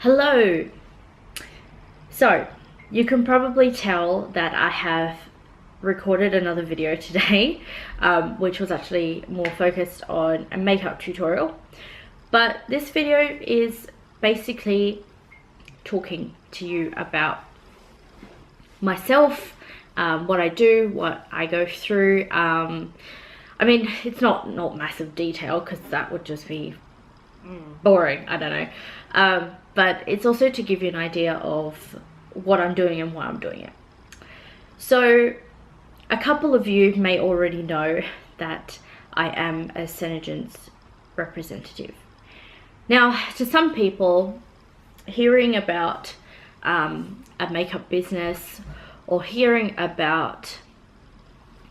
Hello. So you can probably tell that I have recorded another video today, which was actually more focused on a makeup tutorial, but this video is basically talking to you about myself, what I do, what I go through. I mean, it's not massive detail because that would just be boring, I don't know, but it's also to give you an idea of what I'm doing and why I'm doing it. So a couple of you may already know that I am a Senegence representative. Now, to some people, hearing about a makeup business or hearing about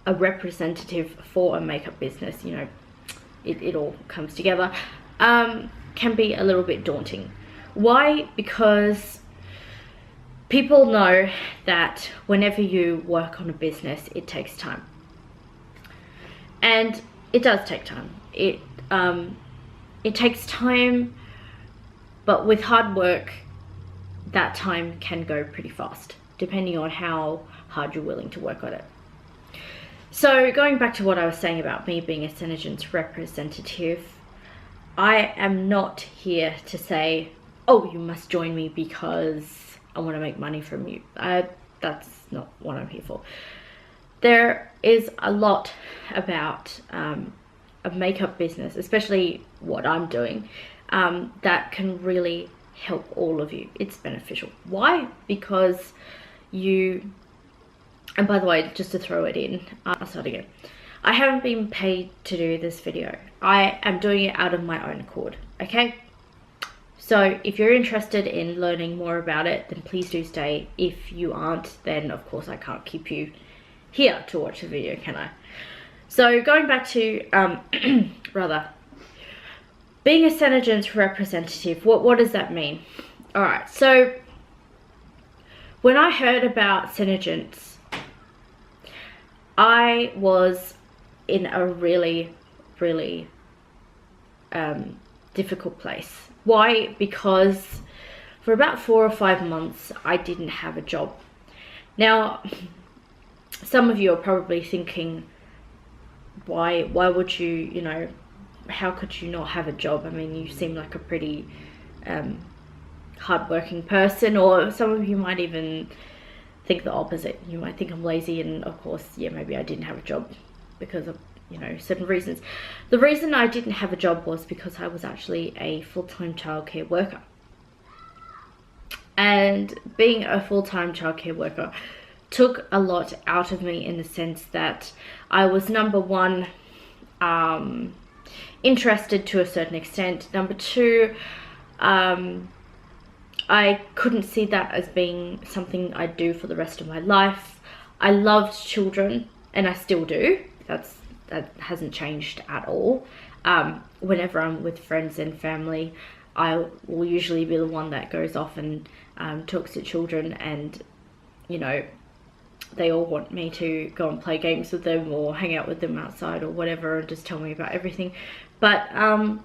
a representative for a makeup business, you know, it all comes together, can be a little bit daunting. Why? Because people know that whenever you work on a business, it takes time. And it does take time. It takes time, but with hard work, that time can go pretty fast, depending on how hard you're willing to work on it. So going back to what I was saying about me being a Senegence representative, I am not here to say, oh, you must join me because I want to make money from you. That's not what I'm here for. There is a lot about a makeup business, especially what I'm doing, that can really help all of you. It's beneficial. Why? Because you, and by the way, just to throw it in, I'll start again. I haven't been paid to do this video. I am doing it out of my own accord, okay? So if you're interested in learning more about it, then please do stay. If you aren't, then of course I can't keep you here to watch the video, can I? So going back to, rather, being a Senegence representative, what does that mean? All right, so when I heard about Senegence, I was in a really difficult place. Why? Because for about 4 or 5 months I didn't have a job. Now, some of you are probably thinking, why would you, you know, how could you not have a job? I mean, you seem like a pretty hardworking person, or some of you might even think the opposite. You might think I'm lazy, and of course, yeah, maybe I didn't have a job because of, you know, certain reasons. The reason I didn't have a job was because I was actually a full-time childcare worker. And being a full-time childcare worker took a lot out of me, in the sense that I was, number one, interested to a certain extent. Number two, I couldn't see that as being something I'd do for the rest of my life. I loved children, and I still do. That hasn't changed at all. Whenever I'm with friends and family, I will usually be the one that goes off and talks to children, and, you know, they all want me to go and play games with them or hang out with them outside or whatever, and just tell me about everything. But I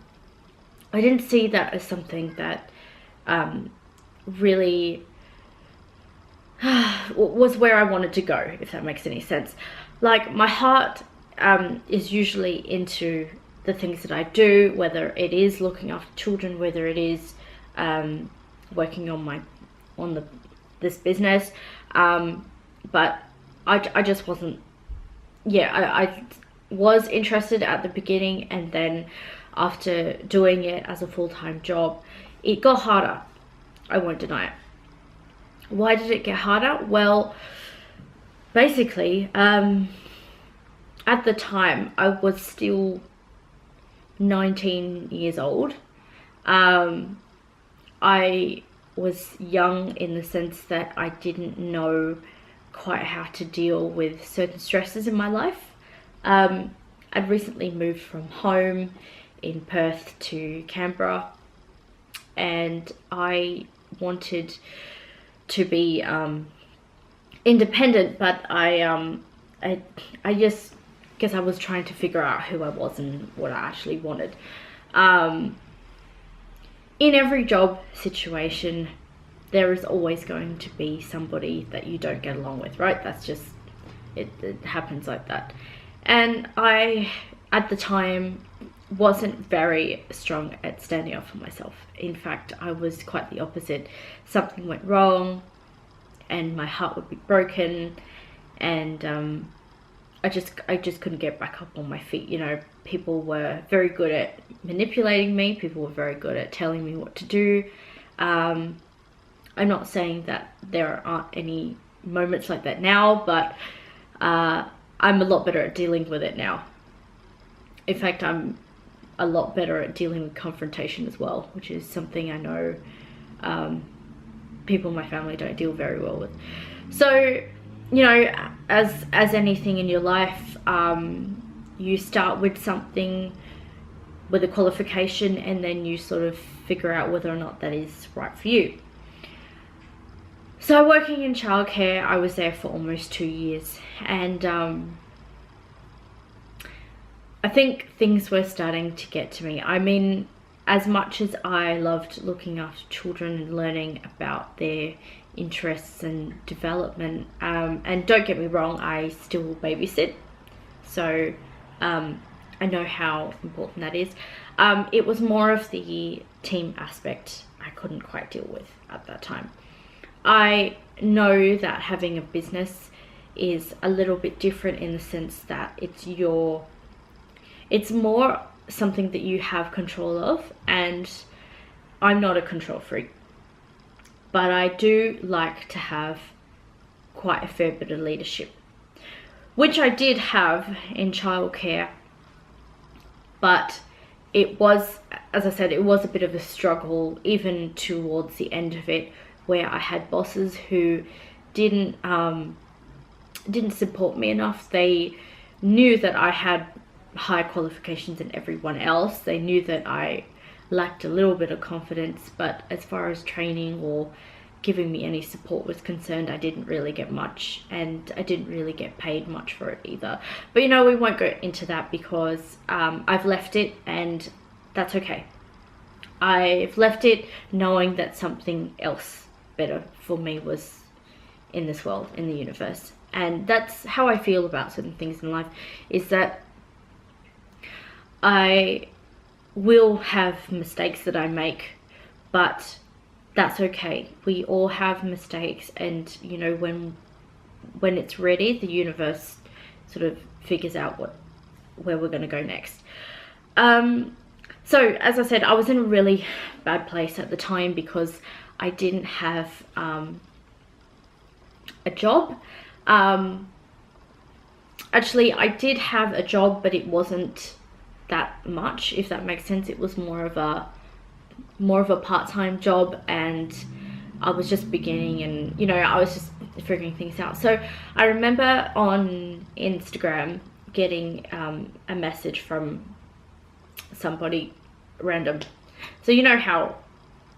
didn't see that as something that really was where I wanted to go, if that makes any sense. Like, my heart is usually into the things that I do, whether it is looking after children, whether it is working on this business, but I just wasn't, yeah, I was interested at the beginning, and then after doing it as a full-time job, it got harder. I won't deny it. Why did it get harder? Well, basically, at the time, I was still 19 years old. I was young in the sense that I didn't know quite how to deal with certain stresses in my life. I'd recently moved from home in Perth to Canberra, and I wanted to be independent, but I just guess I was trying to figure out who I was and what I actually wanted. in every job situation, there is always going to be somebody that you don't get along with, right? That's just, it happens like that. And I, at the time, wasn't very strong at standing up for myself. In fact, I was quite the opposite. Something went wrong and my heart would be broken, and I just couldn't get back up on my feet. You know, people were very good at manipulating me. People were very good at telling me what to do. I'm not saying that there aren't any moments like that now, but I'm a lot better at dealing with it now. In fact, I'm a lot better at dealing with confrontation as well, which is something I know people in my family don't deal very well with. So, you know, as anything in your life, you start with something, with a qualification, and then you sort of figure out whether or not that is right for you. So working in childcare, I was there for almost 2 years, and I think things were starting to get to me. I mean, as much as I loved looking after children and learning about their interests and development, and don't get me wrong, I still babysit, so I know how important that is. It was more of the team aspect I couldn't quite deal with at that time. I know that having a business is a little bit different in the sense that it's more something that you have control of, and I'm not a control freak, but I do like to have quite a fair bit of leadership, which I did have in childcare, but it was, as I said, it was a bit of a struggle even towards the end of it, where I had bosses who didn't support me enough. They knew that I had higher qualifications than everyone else. They knew that I lacked a little bit of confidence, but as far as training or giving me any support was concerned, I didn't really get much, and I didn't really get paid much for it either. But you know, we won't go into that because I've left it, and that's okay. I've left it knowing that something else better for me was in this world, in the universe. And that's how I feel about certain things in life, is that I will have mistakes that I make, but that's okay. We all have mistakes, and you know, when it's ready, the universe sort of figures out where we're going to go next. So as I said, I was in a really bad place at the time because I didn't have a job. Actually, I did have a job, but it wasn't that much, if that makes sense. It was more of a part-time job, and I was just beginning, and you know, I was just figuring things out. So I remember on Instagram getting a message from somebody random. So you know how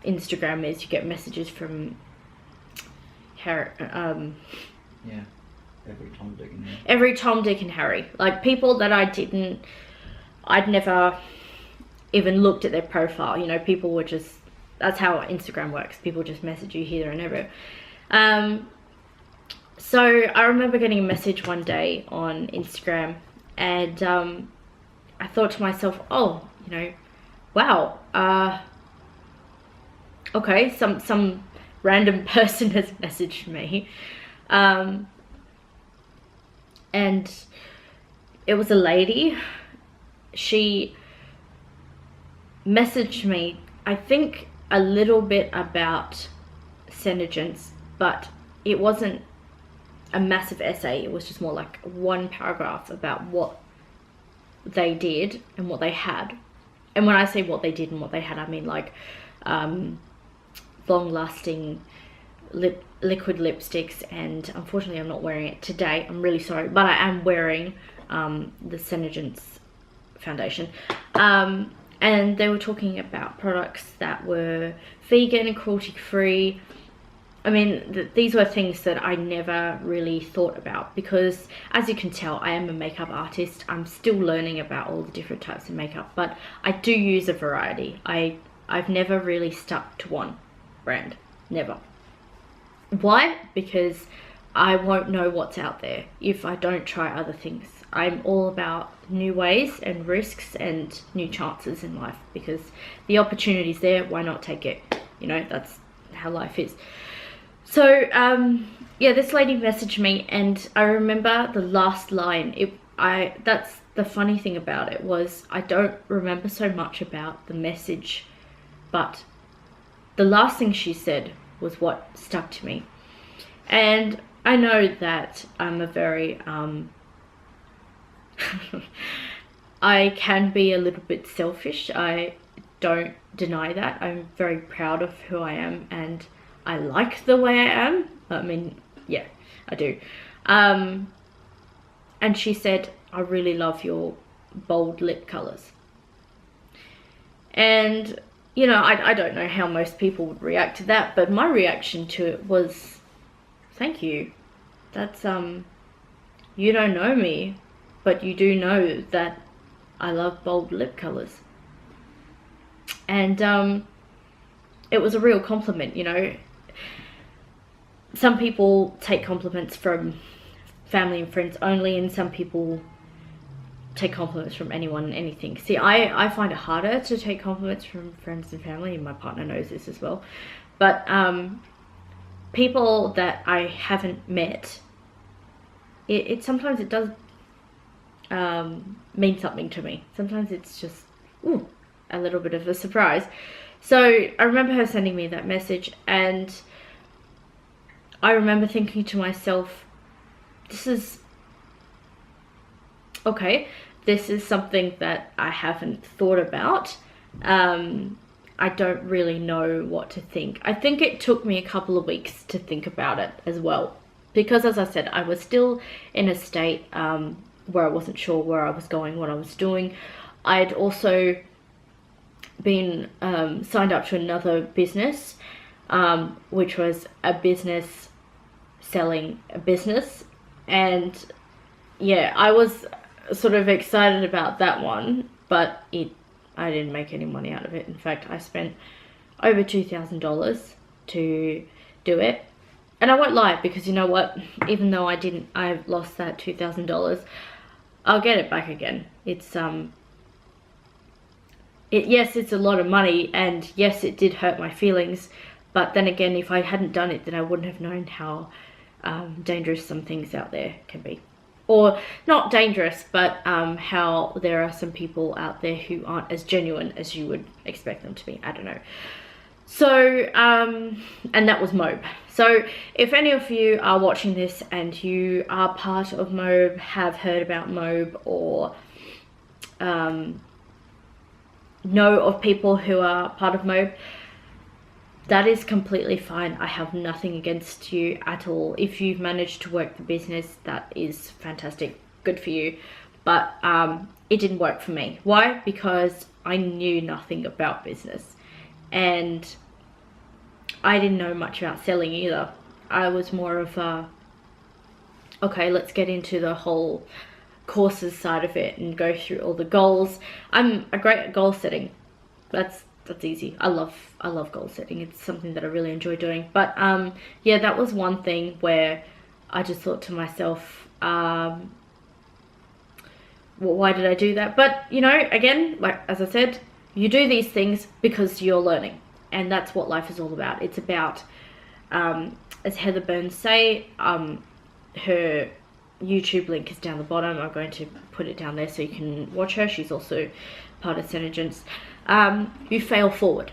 Instagram is, you get messages from Harry, yeah, every Tom, Dick and Harry. Every Tom, Dick and Harry, like people that I'd never even looked at their profile. You know, people were just, that's how Instagram works, people just message you here and everywhere. So I remember getting a message one day on Instagram, and I thought to myself, oh, you know, wow, okay, some random person has messaged me, and it was a lady. She messaged me, I think, a little bit about Senegence, but it wasn't a massive essay. It was just more like one paragraph about what they did and what they had. And when I say what they did and what they had, I mean like long-lasting liquid lipsticks, and unfortunately I'm not wearing it today, I'm really sorry, but I am wearing the Senegence foundation, and they were talking about products that were vegan and cruelty-free. I mean, these were things that I never really thought about, because as you can tell, I am a makeup artist. I'm still learning about all the different types of makeup, but I do use a variety. I I've never really stuck to one brand. Never. Why? Because I won't know what's out there if I don't try other things. I'm all about new ways and risks and new chances in life, because the opportunity's there, why not take it? You know, that's how life is. So yeah, this lady messaged me, and I remember the last line. That's the funny thing about it, was I don't remember so much about the message, but the last thing she said was what stuck to me. And I know that I'm a very I can be a little bit selfish. I don't deny that. I'm very proud of who I am, and I like the way I am. I mean, yeah, I do. And she said, I really love your bold lip colors. And, you know, I don't know how most people would react to that, but my reaction to it was, thank you. That's, you don't know me, but you do know that I love bold lip colors. And, it was a real compliment, you know. Some people take compliments from family and friends only, and some people take compliments from anyone and anything. See, I find it harder to take compliments from friends and family, and my partner knows this as well. But people that I haven't met, it sometimes it does mean something to me. Sometimes it's just a little bit of a surprise. So I remember her sending me that message, and I remember thinking to myself, this is okay, this is something that I haven't thought about. I don't really know what to think. I think it took me a couple of weeks to think about it as well, because as I said, I was still in a state where I wasn't sure where I was going, what I was doing. I'd also been signed up to another business, which was a business selling a business, and yeah, I was sort of excited about that one, but I didn't make any money out of it. In fact, I spent over $2,000 to do it. And I won't lie, because you know what, even though I've lost that $2,000, I'll get it back again. It's yes, it's a lot of money, and yes, it did hurt my feelings, but then again, if I hadn't done it, then I wouldn't have known how dangerous some things out there can be. Or not dangerous, but how there are some people out there who aren't as genuine as you would expect them to be. I don't know. So, and that was Mobe. So if any of you are watching this and you are part of Mobe, have heard about Mobe, or know of people who are part of Mobe, that is completely fine. I have nothing against you at all. If you've managed to work the business, that is fantastic. Good for you. But it didn't work for me. Why? Because I knew nothing about business. And I didn't know much about selling either. I was more of a, okay, let's get into the whole courses side of it and go through all the goals. I'm great at goal setting. That's easy. I love goal setting. It's something that I really enjoy doing. But yeah, that was one thing where I just thought to myself, well, why did I do that? But you know, again, like as I said, you do these things because you're learning, and that's what life is all about. It's about, as Heather Burns say, her YouTube link is down the bottom. I'm going to put it down there so you can watch her. She's also part of Senegence. You fail forward.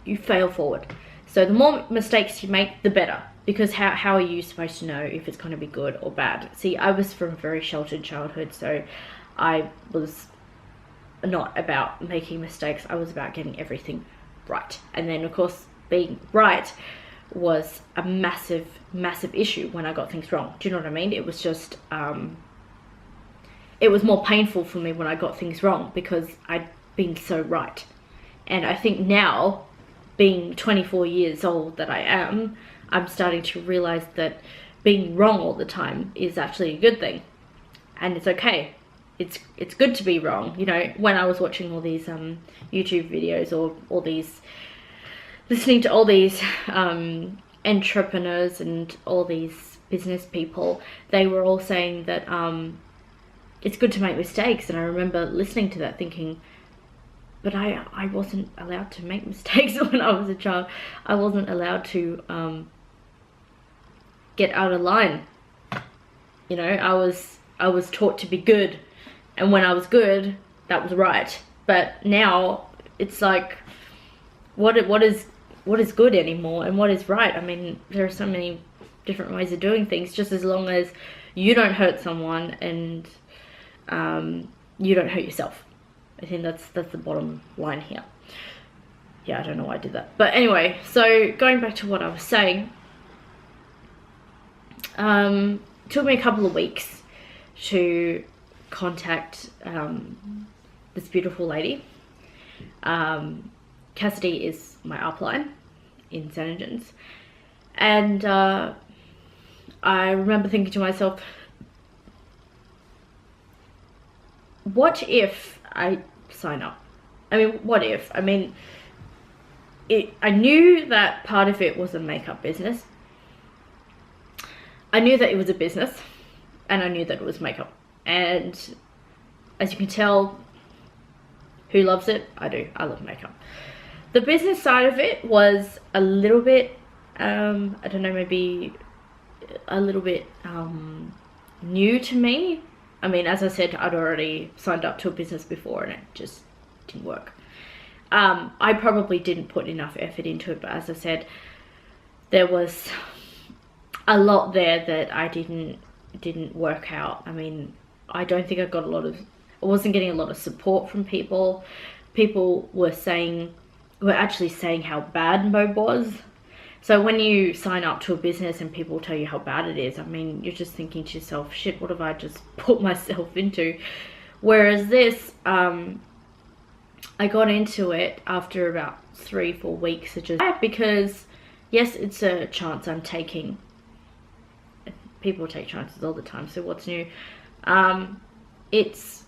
You fail forward. So the more mistakes you make, the better. Because how are you supposed to know if it's going to be good or bad? See, I was from a very sheltered childhood, so I was not about making mistakes. I was about getting everything right. And then, of course, being right was a massive, massive issue when I got things wrong. Do you know what I mean? It was just, it was more painful for me when I got things wrong because I'd been so right. And I think now, being 24 years old that I am, I'm starting to realize that being wrong all the time is actually a good thing. And it's okay. it's good to be wrong. You know, when I was watching all these YouTube videos, or all these, listening to all these entrepreneurs and all these business people, they were all saying that it's good to make mistakes. And I remember listening to that thinking, but I wasn't allowed to make mistakes when I was a child. I wasn't allowed to get out of line. You know, I was taught to be good, and when I was good, that was right. But now it's like, what is good anymore, and what is right? I mean, there are so many different ways of doing things, just as long as you don't hurt someone and you don't hurt yourself. I think that's the bottom line here. Yeah, I don't know why I did that, but anyway, so going back to what I was saying, took me a couple of weeks to contact this beautiful lady. Cassidy is my upline in Senegence, and I remember thinking to myself, what if I sign up? I mean, what if? I mean, I knew that part of it was a makeup business. I knew that it was a business, and I knew that it was makeup. And as you can tell, who loves it? I do. I love makeup. The business side of it was a little bit, I don't know, maybe a little bit new to me. I mean, as I said, I'd already signed up to a business before and it just didn't work. I probably didn't put enough effort into it, but as I said, there was a lot there that I didn't work out. I mean, I don't think I wasn't getting a lot of support from people. People were actually saying how bad Mo was. So when you sign up to a business and people tell you how bad it is, I mean, you're just thinking to yourself, shit, what have I just put myself into? Whereas this, I got into it after about 3-4 weeks of just, because yes, it's a chance I'm taking. People take chances all the time, so what's new? It's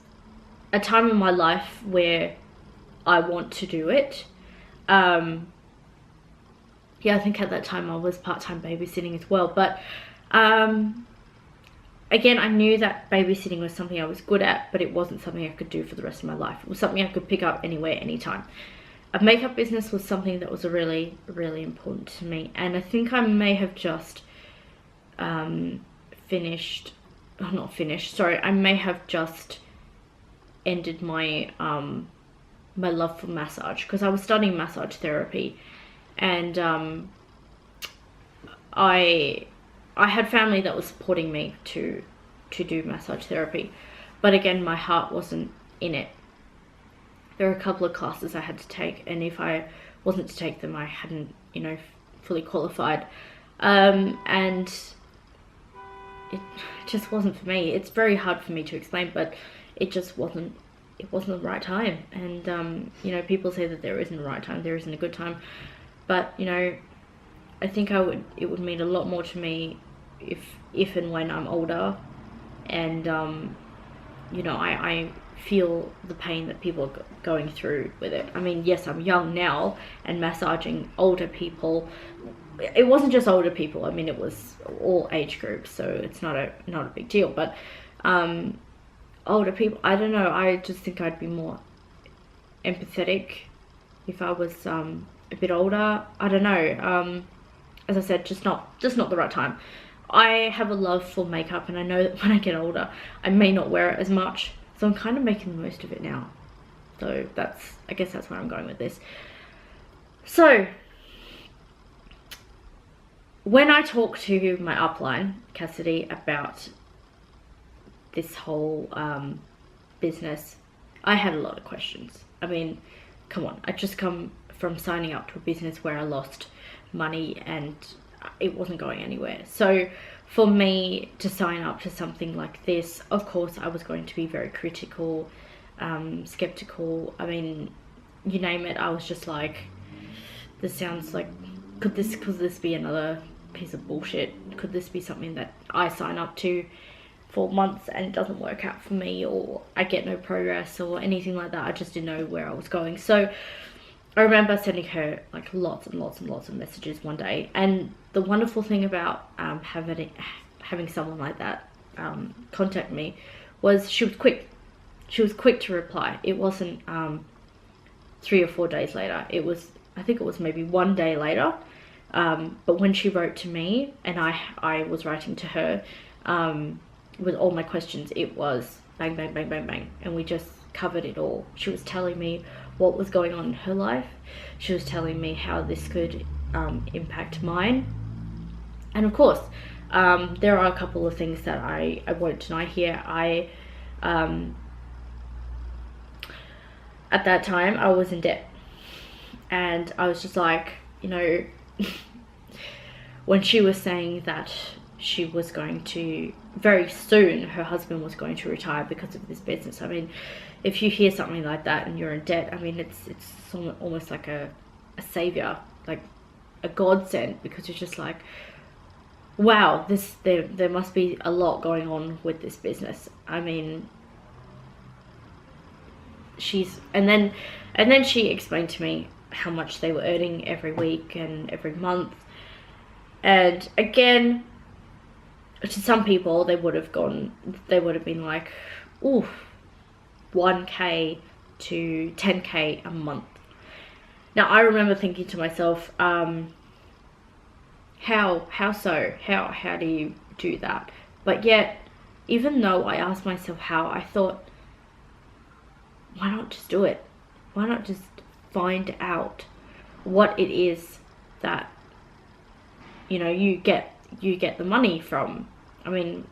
a time in my life where I want to do it. Yeah, I think at that time I was part-time babysitting as well, but again, I knew that babysitting was something I was good at, but it wasn't something I could do for the rest of my life. It was something I could pick up anywhere, anytime. A makeup business was something that was really, really important to me, and I think I may have just I may have just ended my my love for massage, because I was studying massage therapy, and I had family that was supporting me to do massage therapy, but again, my heart wasn't in it. There were a couple of classes I had to take, and if I wasn't to take them, I hadn't, you know, fully qualified, and it just wasn't for me. It's very hard for me to explain, but it just wasn't. It wasn't the right time. And you know, people say that there isn't a right time, there isn't a good time, but you know, I think it would mean a lot more to me if and when I'm older, and you know, I feel the pain that people are going through with it. I mean, yes, I'm young now, and massaging older people, it wasn't just older people, I mean, it was all age groups, so it's not a big deal, but older people, I don't know, I just think I'd be more empathetic if I was a bit older. I don't know, as I said, just not the right time. I have a love for makeup, and I know that when I get older I may not wear it as much, so I'm kind of making the most of it now. So I guess that's where I'm going with this. So when I talked to my upline, Cassidy, about this whole business, I had a lot of questions. I mean, come on, I just come from signing up to a business where I lost money and it wasn't going anywhere. So for me to sign up to something like this, of course I was going to be very critical, skeptical. I mean, you name it, I was just like, this sounds like, could this be another piece of bullshit? Could this be something that I sign up to for months and it doesn't work out for me, or I get no progress or anything like that. I just didn't know where I was going. So I remember sending her like lots and lots and lots of messages one day. And the wonderful thing about having someone like that contact me was she was quick. She was quick to reply. It wasn't 3 or 4 days later. It was, I think it was maybe 1 day later. But when she wrote to me and I was writing to her with all my questions, it was bang, bang, bang, bang, bang. And we just covered it all. She was telling me what was going on in her life. She was telling me how this could impact mine. And of course, there are a couple of things that I won't deny here. At that time, I was in debt. And I was just like, you know, when she was saying that she was going to, very soon, her husband was going to retire because of this business. I mean, if you hear something like that and you're in debt, I mean, it's almost like a savior, like a godsend, because you're just like, wow, there must be a lot going on with this business. I mean, and then she explained to me how much they were earning every week and every month. And again, to some people, they would have been like, ooh, 1K to 10K a month. Now, I remember thinking to myself, how do you do that? But yet, even though I asked myself how, I thought, why not just do it? Why not just find out what it is that, you know, you get the money from? I mean,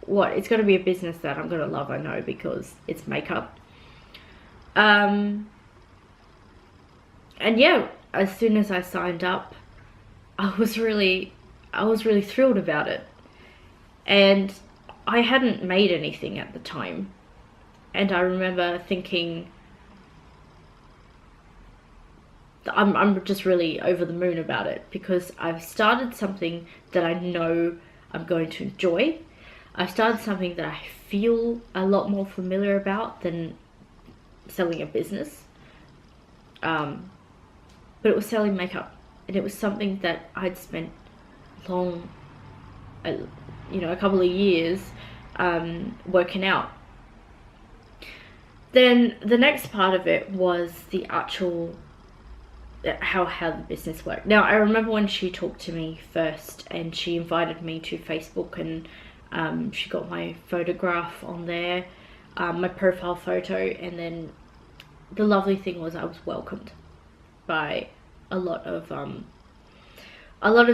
it's going to be a business that I'm going to love, I know, because it's makeup. And yeah, as soon as I signed up, I was really thrilled about it. And I hadn't made anything at the time. And I remember thinking, I'm just really over the moon about it, because I've started something that I know I'm going to enjoy. I've started something that I feel a lot more familiar about than selling a business. But it was selling makeup, and it was something that I'd spent a couple of years working out. Then the next part of it was the actual how the business worked. Now, I remember when she talked to me first and she invited me to Facebook, and she got my photograph on there, my profile photo, and then the lovely thing was I was welcomed by a lot of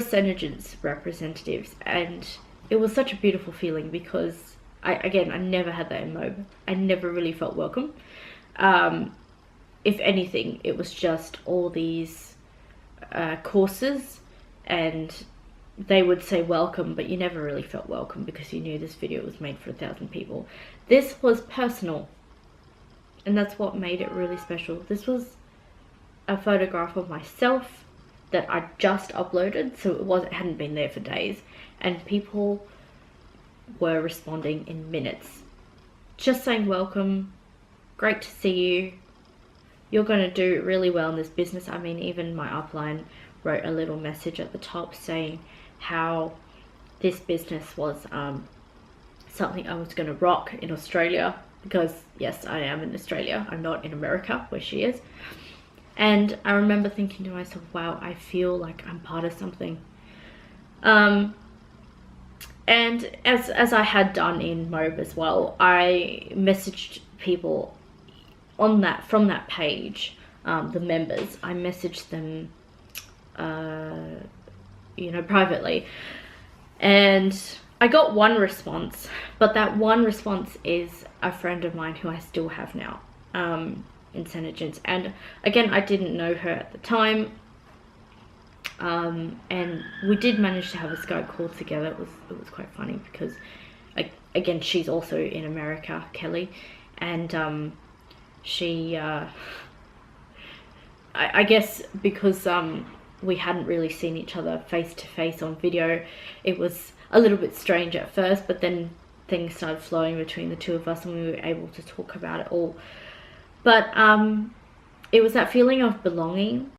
Senegence representatives, and it was such a beautiful feeling, because I never had that in Moab. I never really felt welcome. If anything, it was just all these courses, and they would say welcome, but you never really felt welcome because you knew this video was made for 1,000 people. This was personal, and that's what made it really special. This was a photograph of myself that I just uploaded, so it hadn't been there for days, and people were responding in minutes, just saying welcome, great to see you, you're going to do really well in this business. I mean, even my upline wrote a little message at the top saying how this business was something I was going to rock in Australia, because yes, I am in Australia, I'm not in America where she is. And I remember thinking to myself, wow, I feel like I'm part of something. And as I had done in Moab as well, I messaged people from that page, the members. I messaged them, privately, and I got one response, but that one response is a friend of mine who I still have now, in Senegence. And again, I didn't know her at the time, and we did manage to have a Skype call together. It was quite funny, because again, she's also in America, Kelly, and she I guess because we hadn't really seen each other face to face on video, it was a little bit strange at first, but then things started flowing between the two of us and we were able to talk about it all. But it was that feeling of belonging